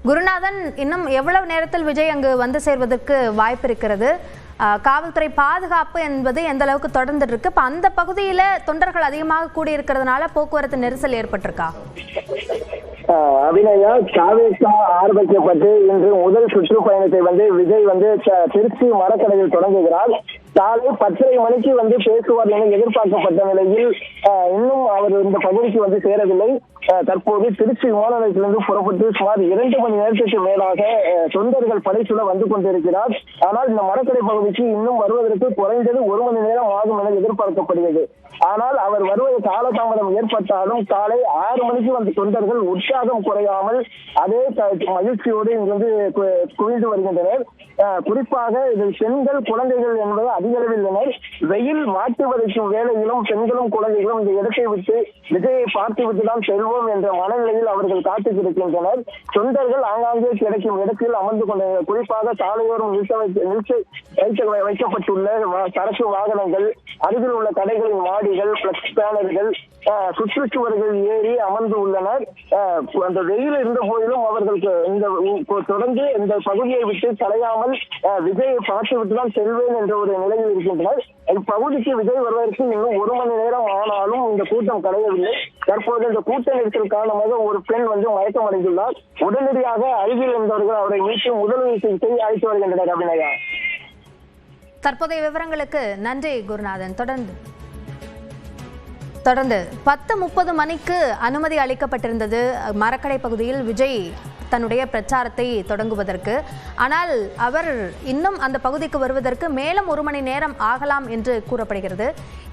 குருநாதன், இன்னும் எவ்வளவு நேரத்தில் விஜய் அங்கு வந்து சேர்வதற்கு வாய்ப்பு இருக்கிறது? காவல்துறை பாதுகாப்பு என்பது எந்த அளவுக்கு தொடர்ந்துட்டு இருக்கு? இப்ப அந்த பகுதியில தொண்டர்கள் அதிகமாக கூடி இருக்கிறதுனால போக்குவரத்து நெரிசல் ஏற்பட்டிருக்கா? அபிநயா, தாவேகா ஆரம்பிக்கப்பட்டு இன்று முதல் சுற்றுப்பயணத்தை விஜய் திருச்சி மரக்கடையில் தொடங்குகிறார். காலை 10:30 மணிக்கு பேசுவார் என எதிர்பார்க்கப்பட்ட நிலையில் இன்னும் அவர் இந்த பகுதிக்கு சேரவில்லை. தற்போது திருச்சி விமான நிலையத்திலிருந்து புறப்பட்டு சுமார் 2 மணி நேரத்திற்கு மேலாக தொண்டர்கள் படைச்சுட வந்து கொண்டிருக்கிறார். ஆனால் இந்த மரக்கடை பகுதிக்கு இன்னும் வருவதற்கு குறைந்தது 1 மணி நேரம் ஆகும் என எதிர்பார்க்கப்படுகிறது. ஆனால் அவர் வருவது காலதாமதம் ஏற்பட்டாலும் காலை 6 மணிக்கு வந்த தொண்டர்கள் உற்சாகம் குறையாமல் அதே மகிழ்ச்சியோடு இங்கிருந்து குவிந்து வருகின்றனர். குறிப்பாக இதில் பெண்கள், குழந்தைகள் என்பது அதிக அளவில் உள்ளனர். வெயில் மாற்றி வதைக்கும் வேளையிலும் பெண்களும் குழந்தைகளும் இந்த இடத்தை விட்டு விஜயை பார்த்து விட்டுதான் செல்வோம் என்ற மனநிலையில் அவர்கள் காத்துக்கிருக்கின்றனர். தொண்டர்கள் ஆங்காங்கே கிடைக்கும் இடத்தில் அமர்ந்து கொண்டனர். குறிப்பாக சாலையோரம் வைக்கப்பட்டுள்ள சரக்கு வாகனங்கள், அருகில் உள்ள கடைகளின் மாடிகள், பிளக்ஸ் பேனர்கள், சுற்றுச்சுவர்கள் ஏறி அமர்ந்து உள்ளனர். அந்த வெயில் இருந்த போதிலும் அவர்களுக்கு தொடர்ந்து இந்த பகுதியை விட்டு கலையாமல் விஜயை பார்த்து விட்டுதான் செல்வேன் என்ற ஒரு நிலையில் இருக்கின்றனர். இப்பகுதிக்கு விஜய் வருவதற்கு இன்னும் 1 மணி நேரம் ஆனாலும் இந்த கூட்டம் கலையவில்லை. தற்போது இந்த கூட்ட நெரிசல் காரணமாக ஒரு பெண் மயக்கம் அடைந்துள்ளார். உடனடியாக அருகில் இருந்தவர்கள் அவரை மீட்டு முதலுதவி சிகிச்சை அளித்து வருகின்றனர். அபிநயா, தற்போதைய விவரங்களுக்கு நன்றி குருநாதன். தொடர்ந்து 10:30 மணிக்கு அனுமதி அளிக்கப்பட்டிருந்தது மரக்கடை பகுதியில் விஜய் தன்னுடைய பிரச்சாரத்தை தொடங்குவதற்கு. ஆனால் அவர் இன்னும் அந்த பகுதிக்கு வருவதற்கு மேலும் 1 மணி நேரம் ஆகலாம் என்று கூறப்படுகிறது.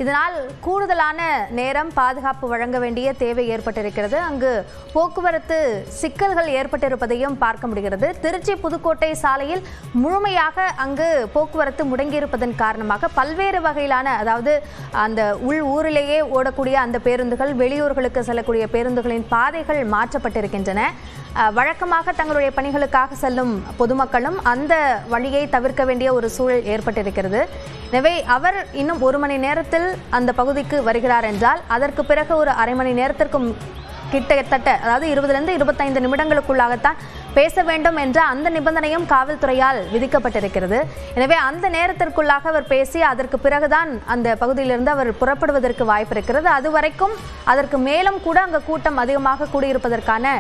இதனால் கூடுதலான நேரம் பாதுகாப்பு வழங்க வேண்டிய தேவை ஏற்பட்டிருக்கிறது. அங்கு போக்குவரத்து சிக்கல்கள் ஏற்பட்டிருப்பதையும் பார்க்க முடிகிறது. திருச்சி புதுக்கோட்டை சாலையில் முழுமையாக அங்கு போக்குவரத்து முடங்கியிருப்பதன் காரணமாக பல்வேறு வகையிலான, அதாவது அந்த ஊரிலேயே ஓடக்கூடிய அந்த பேருந்துகள், வெளியூர்களுக்கு செல்லக்கூடிய பேருந்துகளின் பாதைகள் மாற்றப்பட்டிருக்கின்றன. வழக்கமாக தங்களுடைய பணிகளுக்காக செல்லும் பொதுமக்களும் அந்த வழியை தவிர்க்க வேண்டிய ஒரு சூழல் ஏற்பட்டிருக்கிறது. எனவே அவர் இன்னும் 1 மணி நேரத்தில் அந்த பகுதிக்கு வருகிறார் என்றால் அதற்கு பிறகு ஒரு அரை மணி நேரத்திற்கும் கிட்டத்தட்ட, அதாவது 20 to 25 நிமிடங்களுக்குள்ளாகத்தான் பேச வேண்டும் என்ற அந்த நிபந்தனையும் காவல்துறையால் விதிக்கப்பட்டிருக்கிறது. எனவே அந்த நேரத்திற்குள்ளாக அவர் பேசி அதற்கு பிறகுதான் அந்த பகுதியிலிருந்து அவர் புறப்படுவதற்கு வாய்ப்பு இருக்கிறது. அதுவரைக்கும் அதற்கு மேலும் கூட அங்கு கூட்டம் அதிகமாக கூடியிருப்பதற்கான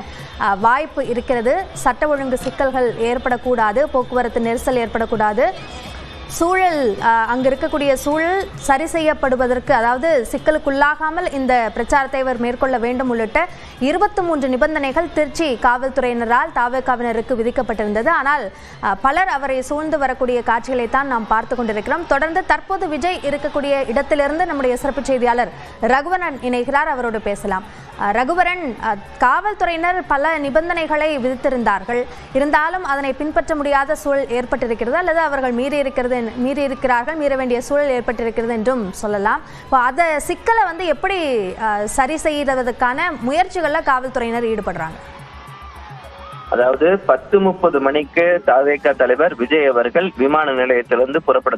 வாய்ப்பு இருக்கிறது. சட்ட ஒழுங்கு சிக்கல்கள் ஏற்படக்கூடாது, போக்குவரத்து நெரிசல் ஏற்படக்கூடாது, சூழல் அங்கு இருக்கக்கூடிய சூழல் சரி செய்யப்படுவதற்கு, அதாவது சிக்கலுக்குள்ளாகாமல் இந்த பிரச்சாரத்தை அவர் மேற்கொள்ள வேண்டும் உள்ளிட்ட 23 நிபந்தனைகள் திருச்சி காவல்துறையினரால் தாவேகாவினருக்கு விதிக்கப்பட்டிருந்தது. ஆனால் பலர் அவரை சூழ்ந்து வரக்கூடிய காட்சிகளைத்தான் நாம் பார்த்து கொண்டிருக்கிறோம். தொடர்ந்து தற்போது விஜய் இருக்கக்கூடிய இடத்திலிருந்து நம்முடைய சிறப்பு செய்தியாளர் ரகுவரன் இணைகிறார். அவரோடு பேசலாம். ரகுவரன், காவல்துறையினர் பல நிபந்தனைகளை விதித்திருந்தார்கள், இருந்தாலும் அதனை பின்பற்ற முடியாத சூழல் ஏற்பட்டிருக்கிறது, அல்லது அவர்கள் மீற வேண்டிய சூழல் ஏற்பட்டிருக்கிறது என்றும் சொல்லலாம். இப்போ அந்த சிக்கலை எப்படி சரி செய்வதற்கான முயற்சிகள்ல காவல்துறையினர் ஈடுபடுறாங்க? அதாவது 10:30 மணிக்கு தாவேகா தலைவர் விஜய் அவர்கள் விமான நிலையத்திலிருந்து புறப்பட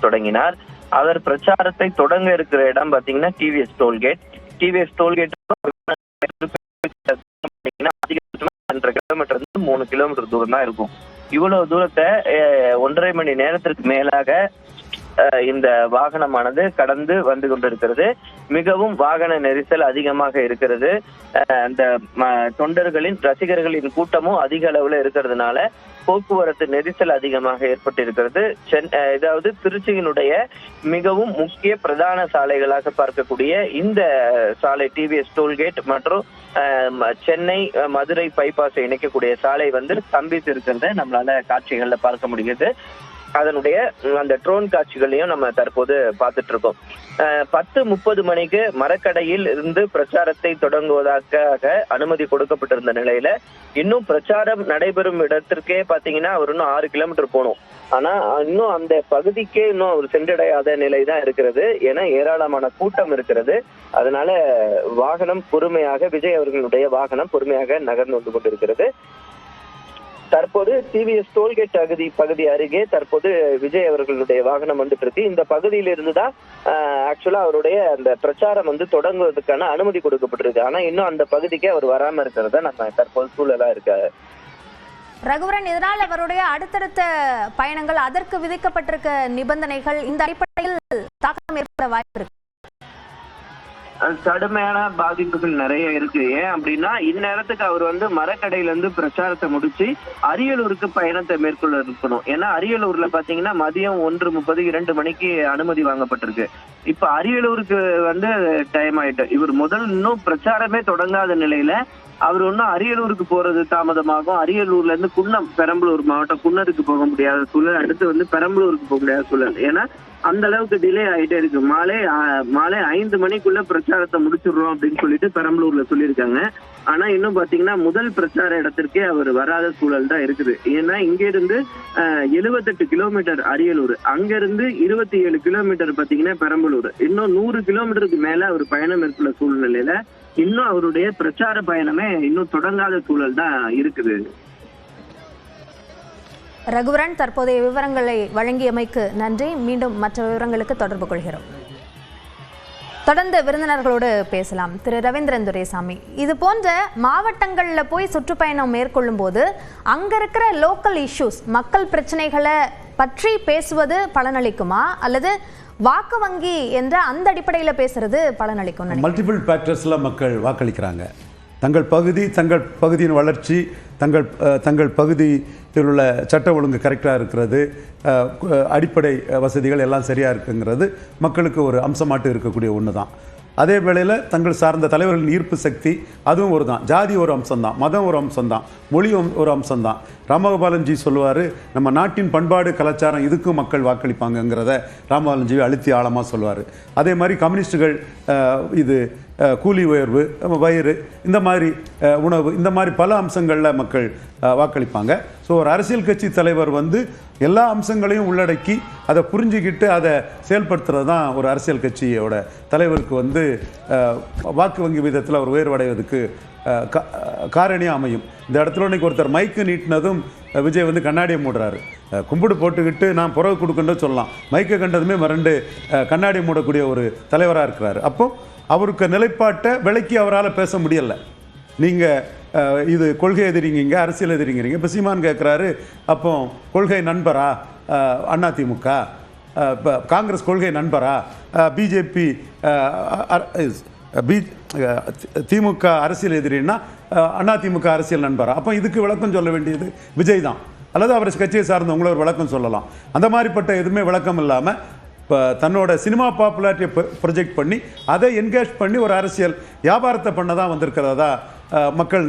தொடங்கினார். அவர் பிரச்சாரத்தை தொடங்க இருக்கிற இடம் பாத்தீங்கன்னா TVS tollgate. TVS tollgate 1.5 kilometre 3 kilometre தூரம் தான் இருக்கும். இவ்வளவு தூரத்தை 1.5 மணி நேரத்திற்கு மேலாக இந்த வாகனமானது கடந்து வந்து கொண்டிருக்கிறது. மிகவும் வாகன நெரிசல் அதிகமாக இருக்கிறது. அந்த தொண்டர்களின், ரசிகர்களின் கூட்டமும் அதிக அளவுல இருக்கிறதுனால போக்குவரத்து நெரிசல் அதிகமாக ஏற்பட்டிருக்கிறது. அதாவது திருச்சியினுடைய மிகவும் முக்கிய பிரதான சாலைகளாக பார்க்கக்கூடிய இந்த சாலை டிவிஎஸ் டோல்கேட் மற்றும் சென்னை மதுரை பைபாஸை இணைக்கக்கூடிய சாலை ஸ்தம்பித்து இருக்கின்ற நம்மளால காட்சிகள்ல பார்க்க முடியுது. அதனுடைய அந்த ட்ரோன் காட்சிகளையும் நம்ம தற்போது பார்த்துட்டு இருக்கோம். 10:30 மணிக்கு மரக்கடையில் இருந்து பிரச்சாரத்தை தொடங்குவதற்காக அனுமதி கொடுக்கப்பட்டிருந்த நிலையில இன்னும் பிரச்சாரம் நடைபெறும் இடத்திற்கே பாத்தீங்கன்னா அவர் இன்னும் 6 கிலோமீட்டர் போகணும். ஆனா இன்னும் அந்த பகுதிக்கே இன்னும் அவர் சென்றடையாத நிலைதான் இருக்கிறது. ஏன்னா ஏராளமான கூட்டம் இருக்கிறது. அதனால வாகனம் பொறுமையாக, விஜய் அவர்களுடைய வாகனம் பொறுமையாக நகர்ந்து வந்து கொண்டிருக்கிறது. தற்போது டிவிஎஸ் டோல்கேட் பகுதி அருகே தற்போது விஜய் அவர்களுடைய வாகனம் வந்துட்டு இருக்கு. இந்த பகுதியில இருந்துதான் ஆக்சுவலா அவருடைய அந்த பிரச்சாரம் தொடங்குவதற்கான அனுமதி கொடுக்கப்பட்டிருக்கு. ஆனா இன்னும் அந்த பகுதிக்கே அவர் வராம இருக்கிறத நம்ம தற்போது சூழலா இருக்க ரகுவரன், இதனால் அவருடைய அடுத்தடுத்த பயணங்கள், அதற்கு விதிக்கப்பட்டிருக்க நிபந்தனைகள், இந்த அடிப்படையில் தாக்கம் ஏற்பட வாய்ப்பு இருக்கு. கடுமையான பாதிப்புகள் நிறைய இருக்கு. ஏன் அப்படின்னா இந்நேரத்துக்கு அவர் மரக்கடையில இருந்து பிரச்சாரத்தை முடிச்சு அரியலூருக்கு பயணத்தை மேற்கொள்ள இருக்கணும். ஏன்னா அரியலூர்ல பாத்தீங்கன்னா மதியம் 1:30 2 மணிக்கு அனுமதி வாங்கப்பட்டிருக்கு. இப்ப அரியலூருக்கு டைம் ஆயிட்டு இவர் இன்னும் பிரச்சாரமே தொடங்காத நிலையில அவர் அரியலூருக்கு போறது தாமதமாகும். அரியலூர்ல இருந்து குன்னம், பெரம்பலூர் மாவட்டம் குன்னருக்கு போக முடியாத சூழல், அடுத்து பெரம்பலூருக்கு போக முடியாத சூழல். ஏன்னா அந்த அளவுக்கு டிலே ஆயிட்டே இருக்கு. மாலை 5 மணிக்குள்ள பிரச்சாரத்தை முடிச்சிடுறோம் அப்படின்னு சொல்லிட்டு பெரம்பலூர்ல சொல்லியிருக்காங்க. ஆனா இன்னும் பாத்தீங்கன்னா முதல் பிரச்சார இடத்திற்கே அவர் வராத சூழல் தான் இருக்குது. ஏன்னா இங்க இருந்து 78 கிலோமீட்டர் அரியலூர், அங்க இருந்து 27 கிலோமீட்டர் பாத்தீங்கன்னா பெரம்பலூர், இன்னும் 100 கிலோமீட்டருக்கு மேல அவர் பயணம் மேற்கொள்ள சூழ்நிலையில இன்னும் அவருடைய பிரச்சார பயணமே இன்னும் தொடங்காத சூழல் தான் இருக்குது. ரகுவரன், தற்போதைய விவரங்களை வழங்கியமைக்கு நன்றி. மீண்டும் மற்ற விவரங்களுக்கு தொடர்பு கொள்கிறோம். தொடர்ந்து விருந்தினர்களோடு பேசலாம். திரு ரவீந்திரன் துரைசாமி, இது போன்ற மாவட்டங்களில் போய் சுற்றுப்பயணம் மேற்கொள்ளும் போது அங்க இருக்கிற லோக்கல் இஷ்யூஸ், மக்கள் பிரச்சனைகளை பற்றி பேசுவது பலனளிக்குமா, அல்லது வாக்கு வங்கி என்ற அந்த அடிப்படையில் பேசுறது பலனளிக்கும்? மல்டிபிள் ஃபேக்டர்ஸ்ல மக்கள் வாக்களிக்கிறாங்க. தங்கள் பகுதியின் வளர்ச்சி, தங்கள் பகுதியில் உள்ள சட்ட ஒழுங்கு கரெக்டாக இருக்கிறது, அடிப்படை வசதிகள் எல்லாம் சரியாக இருக்குங்கிறது மக்களுக்கு ஒரு அம்சமாட்டு இருக்கக்கூடிய ஒன்று தான். அதே வேளையில் தங்கள் சார்ந்த தலைவர்களின் ஈர்ப்பு சக்தி, அதுவும் ஒரு தான். ஜாதி ஒரு அம்சம்தான், மதம் ஒரு அம்சம்தான், மொழி ஒரு அம்சம்தான். ராமகோபாலன்ஜி சொல்லுவார், நம்ம நாட்டின் பண்பாடு கலாச்சாரம் இதுக்கும் மக்கள் வாக்களிப்பாங்கங்கிறத ராமகோபாலன்ஜி அழுத்தி ஆழமாக சொல்லுவார். அதே மாதிரி கம்யூனிஸ்டுகள் இது கூலி உயர்வு, வயிறு, இந்த மாதிரி உணவு, இந்த மாதிரி பல அம்சங்களில் மக்கள் வாக்களிப்பாங்க. ஸோ ஒரு அரசியல் கட்சி தலைவர் எல்லா அம்சங்களையும் உள்ளடக்கி அதை புரிஞ்சுக்கிட்டு அதை செயல்படுத்துறது தான் ஒரு அரசியல் கட்சியோட தலைவருக்கு வாக்கு வங்கி விதத்தில் அவர் உயர்வடைவதற்கு காரணியாக அமையும். இந்த இடத்துல இன்னைக்கு ஒருத்தர் மைக்கு நீட்டினதும் விஜய் கண்ணாடியை மூடுறாரு. கும்பிடு போட்டுக்கிட்டு நான் புறவு கொடுக்குன்னு சொல்லலாம். மைக்கை கண்டதுமே மறண்டு கண்ணாடி மூடக்கூடிய ஒரு தலைவராக இருக்கிறாரு. அப்போ அவருக்கு நிலைப்பாட்டை விலைக்கு அவரால் பேச முடியலை. நீங்கள் இது கொள்கை எதிரிங்க, அரசியல் எதிரிங்கிறீங்க. இப்போ சீமான் கேட்குறாரு, அப்போ கொள்கை நண்பரா அதிமுக, இப்போ காங்கிரஸ் கொள்கை நண்பரா, பிஜேபி திமுக அரசியல் எதிரின்னா அதிமுக அரசியல் நண்பரா? அப்போ இதுக்கு விளக்கம் சொல்ல வேண்டியது விஜய் தான், அல்லது அவர் கட்சியை சார்ந்தவங்கள ஒரு விளக்கம் சொல்லலாம். அந்த மாதிரிப்பட்ட எதுவுமே விளக்கம் இல்லாமல் இப்போ தன்னோட சினிமா பாப்புலாரிட்டியை ப்ரொஜெக்ட் பண்ணி அதை என்கேஜ் பண்ணி ஒரு அரசியல் வியாபாரத்தை பண்ண தான் வந்திருக்கிறதா மக்கள்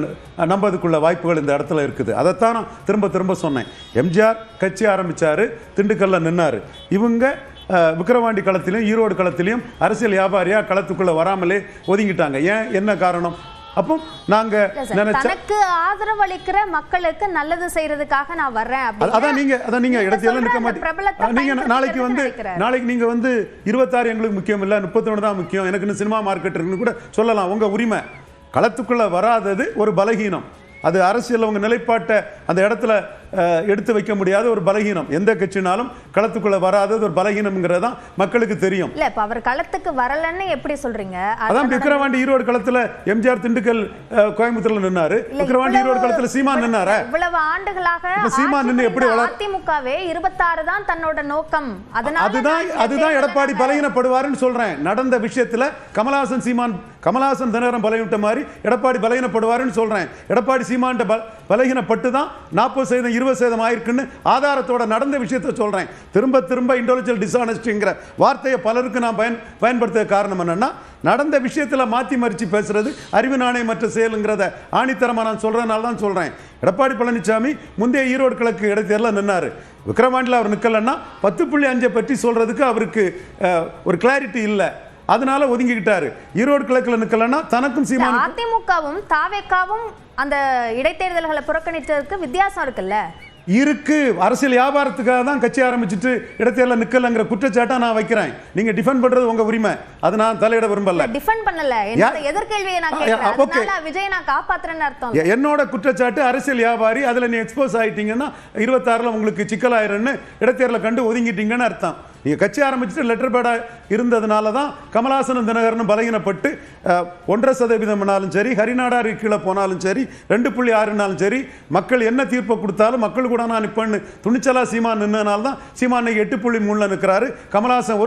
நம்பதுக்குள்ள வாய்ப்புகள் இந்த இடத்துல இருக்குது. அதைத்தான் நான் திரும்ப சொன்னேன். எம்ஜிஆர் கட்சி ஆரம்பித்தார், திண்டுக்கல்ல நின்னார். இவங்க விக்கிரவாண்டி களத்திலையும் ஈரோடு களத்திலையும் அரசியல் வியாபாரியாக களத்துக்குள்ளே வராமலே ஒதுங்கிட்டாங்க. ஏன், என்ன காரணம்? அப்போ நாங்க தனக்கு ஆதரவு அளிக்கிற மக்களுக்கு நல்லது செய்யறதுக்காக நான் வர்றேன். அதான் நீங்க இடத்தையெல்லாம் நிற்க மாட்டீங்க. நீங்க நாளைக்கு நீங்க 26 எங்களுக்கு முக்கியம் இல்லை, 31 தான் முக்கியம், எனக்கு சினிமா மார்க்கெட் இருக்குன்னு கூட சொல்லலாம். உங்க உரிமை. களத்துக்குள்ள வராதது ஒரு பலகீனம். அது அரசியல் அவங்க நிலைப்பாட்டை அந்த இடத்துல எடுத்து வைக்க முடியாத ஒரு பலகீனம். எந்த கட்சினாலும் களத்துக்குள்ள வராதது ஒரு பலகீனம்ங்கிறது தான் மக்களுக்கு தெரியும். இல்ல, இப்ப அவர் களத்துக்கு வரலன்னு எப்படி சொல்றீங்க? அதான் விக்கிரவாண்டி ஈரோடு களத்துல எம்ஜிஆர் திண்டுக்கல் கோயம்புத்தூர்ல நின்னாரு, விக்கிரவாண்டி ஈரோடு களத்துல சீமான் நின்னாரு. இவ்வளவு ஆண்டுகளாக சீமான் நின்னு எப்படி அதிமுகவே 26 தான் தன்னோட நோக்கம். அதுதான் எடப்பாடி பலகீனப்படுவாருன்னு சொல்றேன். நடந்த விஷயத்துல கமலஹாசன் தினகரன் பலகீனப்பட்ட மாதிரி எடப்பாடி பலகீனப்படுவாருன்னு சொல்றேன். எடப்பாடி சீமான் பலகீனப்பட்டு தான் 40% 20% ஆயிருக்குன்னு ஆதாரத்தோட நடந்த விஷயத்தை சொல்றேன். திரும்ப இன்டெலிஜென்ட் டிஸ்ஆனஸ்டிங்கிற வார்த்தையை பலருக்கு நான் பயன்படுத்த காரணம் என்னன்னா, நடந்த விஷயத்துல மாத்தி மறிச்சு பேசுறது அறிவு நாணயமற்ற செயலுங்கிறத ஆணித்தரமா நான் சொல்றதுனால தான் சொல்றேன். எடப்பாடி பழனிசாமி முந்தைய ஈரோடு கிழக்கு இடைத்தேர்தலில் நின்னாரு. விக்கிரவாண்டியில் அவர் நிக்கலன்னா 10.5 பற்றி சொல்றதுக்கு அவருக்கு ஒரு கிளாரிட்டி இல்லை. அதனால ஒதுங்கிக்கிட்டாரு. ஈரோடு கிழக்குல நிக்கலன்னா தனக்கும் சீமான். அதிமுகவும் தாவேக்காவும் அந்த இடைத்தேர்தல்களை புறக்கணித்ததுக்கு வித்தியாசம் இருக்குல்ல? இருக்கு. அரசியல் வியாபாரத்துக்காக தான் கட்சி ஆரம்பிச்சுட்டு இடைத்தேர்தல நிக்கலங்கிற குற்றச்சாட்டை நான் வைக்கிறேன். நீங்க டிஃபெண்ட் பண்றது உங்க உரிமை, அது நான் தலையிட விரும்பல. டிஃபெண்ட் பண்ணல, எதிர்கேள்வியை நான் கேக்குறேன். அதனால விஜய் நான் காப்பாத்துறேன்னு அர்த்தம். என்னோட குற்றச்சாட்டு அரசியல் வியாபாரி, அதுல நீ எக்ஸ்போஸ் ஆயிட்டீங்கன்னா 26ல உங்களுக்கு சிக்கலாயிருன்னு இடைத்தேர்தல கண்டு ஒதுங்கிட்டீங்கன்னு அர்த்தம். நீங்க கட்சி ஆரம்பிச்சுட்டு லெட்டர் பேடா இருந்ததுனால தான் கமலஹாசனும் தினகரனும் பலகீனப்பட்டு 1.5% சரி, ஹரிநாடாரி கீழே போனாலும் சரி, 2.6னாலும் சரி, மக்கள் என்ன தீர்ப்பை கொடுத்தாலும் மக்கள் கூட நான் நிற்பேன்னு துணிச்சலா சீமான் நின்றனால தான் சீமான் 8.3 நிற்கிறாரு. கமலஹாசன்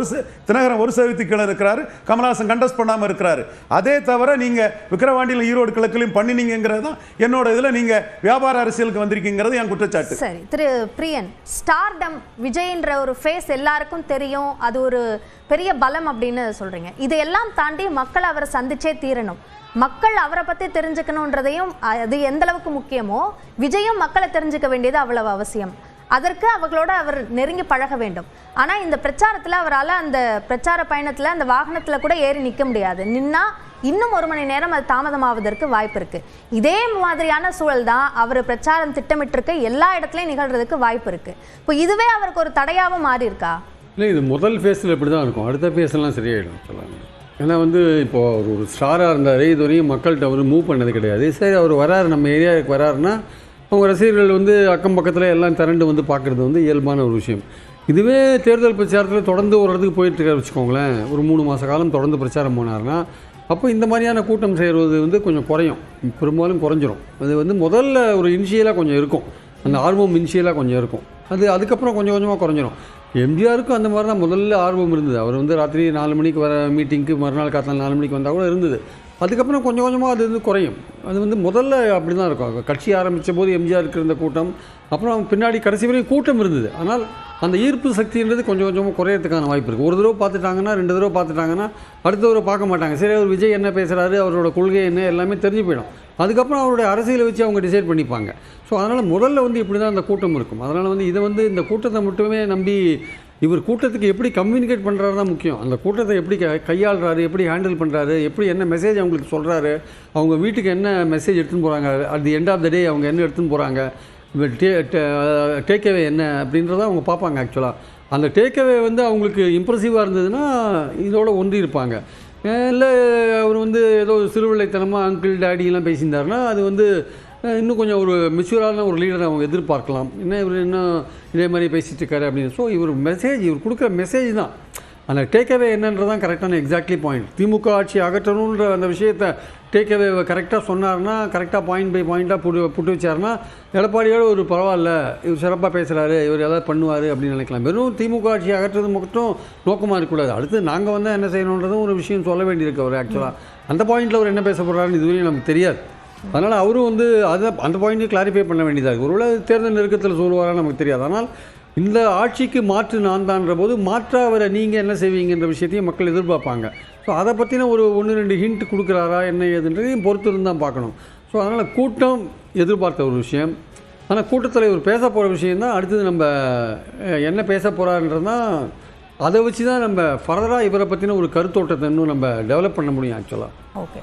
தினகரன் 1% கீழே இருக்கிறாரு. கமலஹாசன் கண்டஸ்ட் பண்ணாமல் இருக்கிறாரு. அதே தவிர நீங்க விக்கிரவாண்டியில் ஈரோடு கிழக்கிலையும் பண்ணினீங்கிறது தான் என்னோட இதில் நீங்க வியாபார அரசியலுக்கு வந்திருக்கீங்கிறது என் குற்றச்சாட்டு. சரி திரு பிரியன், ஸ்டார்டம் விஜய்ன்ற ஒரு ஃபேஸ் எல்லாருக்கும் தெரியும், அது ஒரு பெரிய பலம் அப்படின்னு சொல்றீங்க. இதையெல்லாம் தாண்டி மக்கள் அவரை சந்திச்சே தீரணும், மக்கள் அவரை பத்தி தெரிஞ்சுக்கணுன்றதையும் அது எந்த அளவுக்கு முக்கியமோ விஜயும் மக்களை தெரிஞ்சுக்க வேண்டியது அவ்வளவு அவசியம். அதற்கு அவர்களோட அவர் நெருங்கி பழக வேண்டும். ஆனா இந்த பிரச்சாரத்துல அவரால் அந்த பிரச்சார பயணத்துல அந்த வாகனத்துல கூட ஏறி நிற்க முடியாது. நின்னா இன்னும் 1 மணி நேரம் அது தாமதமாவதற்கு வாய்ப்பு இருக்கு. இதே மாதிரியான சூழல் தான் அவர் பிரச்சாரம் திட்டமிட்டிருக்க எல்லா இடத்துலையும் நிகழ்றதுக்கு வாய்ப்பு இருக்கு. இப்போ இதுவே அவருக்கு ஒரு தடையாகவும் மாறி இருக்கா? இல்லை, இது முதல் ஃபேஸில் இப்படி தான் இருக்கும், அடுத்த ஃபேஸ்லாம் சரியாயிடும் சொல்லுவாங்க. ஏன்னா இப்போது ஒரு ஸ்டாராக இருந்தார், இது வரையும் மக்கள்கிட்ட அவர் மூவ் பண்ணது கிடையாது. சரி, அவர் வராரு, நம்ம ஏரியாவுக்கு வராருன்னா அவங்க ரசிகர்கள் அக்கம் பக்கத்தில் எல்லாம் திரண்டு பார்க்குறது இயல்பான ஒரு விஷயம். இதுவே தேர்தல் பிரச்சாரத்தில் தொடர்ந்து ஒரு இடத்துக்கு போயிட்டுருக்காரு வச்சுக்கோங்களேன், ஒரு 3 மாத காலம் தொடர்ந்து பிரச்சாரம் போனார்னா அப்போ இந்த மாதிரியான கூட்டம் செய்கிறது கொஞ்சம் குறையும், பெரும்பாலும் குறைஞ்சிரும். அது முதல்ல ஒரு இனிஷியலாக கொஞ்சம் இருக்கும், அந்த ஆர்வம் இனிஷியலாக கொஞ்சம் இருக்கும், அதுக்கப்புறம் கொஞ்சம் கொஞ்சமாக குறைஞ்சிரும். எம்ஜிஆருக்கும் அந்த மாதிரி தான் முதல்ல ஆர்வம் இருந்தது. அவர் ராத்திரி 4 மணிக்கு வர மீட்டிங்க்கு மறுநாள் காத்தால் 4 மணிக்கு வந்தால் கூட இருந்தது. அதுக்கப்புறம் கொஞ்சம் கொஞ்சமாக அது குறையும். அது முதல்ல அப்படி தான் இருக்கும். கட்சி ஆரம்பித்த போது எம்ஜிஆருக்கு இருந்த கூட்டம், அப்புறம் பின்னாடி கடைசி வரையும் கூட்டம் இருந்தது. ஆனால் அந்த ஈர்ப்பு சக்தின்றது கொஞ்சம் கொஞ்சமாக குறையறதுக்கான வாய்ப்பு இருக்குது. ஒரு தடவை பார்த்துட்டாங்கன்னா 2 தடவை பார்த்துட்டாங்கன்னா அடுத்த தடவை பார்க்க மாட்டாங்க. சரி, அவர் விஜய் என்ன பேசுகிறாரு, அவரோட கொள்கை என்ன, எல்லாமே தெரிஞ்சு போயிடும். அதுக்கப்புறம் அவருடைய அரசியலை வச்சு அவங்க டிசைட் பண்ணிப்பாங்க. ஸோ அதனால் முதல்ல இப்படி தான் அந்த கூட்டம் இருக்கும். அதனால் இதை இந்த கூட்டத்தை மட்டுமே நம்பி இவர் கூட்டத்துக்கு எப்படி கம்யூனிகேட் பண்ணுறாரு தான் முக்கியம். அந்த கூட்டத்தை எப்படி கையாளுறாரு, எப்படி ஹேண்டில் பண்ணுறாரு, எப்படி என்ன மெசேஜ் அவங்களுக்கு சொல்கிறாரு, அவங்க வீட்டுக்கு என்ன மெசேஜ் எடுத்துன்னு போகிறாங்க, at the end of the day அவங்க என்ன எடுத்துன்னு போகிறாங்க, டேக்அவே என்ன அப்படின்றத அவங்க பார்ப்பாங்க. ஆக்சுவலாக அந்த டேக்அவே அவங்களுக்கு இம்ப்ரெசிவாக இருந்ததுன்னா இதோட ஒன்றி இருப்பாங்க. இல்லை அவர் ஏதோ சிறுவிளைத்தனமாக அங்கிள் டேடிலாம் பேசியிருந்தாருன்னா அது இன்னும் கொஞ்சம் ஒரு மெச்சூரான ஒரு லீடரை அவங்க எதிர்பார்க்கலாம். இவர் இன்னும் இதே மாதிரி பேசிகிட்டு இருக்காரு அப்படின்னு. ஸோ இவர் கொடுக்குற மெசேஜ் தான் அந்த டேக்அவே என்னன்றதான் கரெக்டான எக்ஸாக்ட்லி பாயிண்ட். திமுக ஆட்சி அகற்றணுன்ற அந்த விஷயத்தை டேக்அவே கரெக்டாக சொன்னார்னா, கரெக்டாக பாயிண்ட் பை பாயிண்ட்டாக புட்டு வச்சார்னா எடப்பாடியோட ஒரு பரவாயில்ல, இவர் சிறப்பாக பேசுகிறாரு, இவர் எதாவது பண்ணுவார் அப்படின்னு நினைக்கலாம். வெறும் திமுக ஆட்சி அகற்றுறது மட்டும் நோக்கமாக இருக்கக்கூடாது. அடுத்து நாங்கள் வந்தால் என்ன செய்யணுன்றதும் ஒரு விஷயம் சொல்ல வேண்டியிருக்கு அவர். ஆக்சுவலாக அந்த பாயிண்ட்டில் அவர் என்ன பேச போகிறாருன்னு இதுவரையும் நமக்கு தெரியாது. அதனால் அவரும் அந்த பாயிண்ட்டையும் கிளாரிஃபை பண்ண வேண்டியதாக இருக்குது. ஒருவேளை தேர்தல் நெருக்கத்தில் சொல்லுவாரான்னு நமக்கு தெரியாது. ஆனால் இந்த ஆட்சிக்கு மாற்று நான் தான்ற போது மாற்றா அவரை நீங்கள் என்ன செய்வீங்கன்ற விஷயத்தையும் மக்கள் எதிர்பார்ப்பாங்க. ஸோ அதை பற்றின ஒரு 1-2 ஹிண்ட் கொடுக்குறாரா என்ன ஏதுன்றதையும் பொறுத்து இருந்தால் பார்க்கணும். ஸோ அதனால் கூட்டம் எதிர்பார்த்த ஒரு விஷயம். ஆனால் கூட்டத்தில் இவர் பேச போகிற விஷயந்தான் அடுத்தது நம்ம என்ன பேச போகிறாருன்றதான் அதை வச்சு தான் நம்ம ஃபர்தராக இவரை பற்றின ஒரு கருத்தோட்டத்தை இன்னும் நம்ம டெவலப் பண்ண முடியும் ஆக்சுவலாக. ஓகே.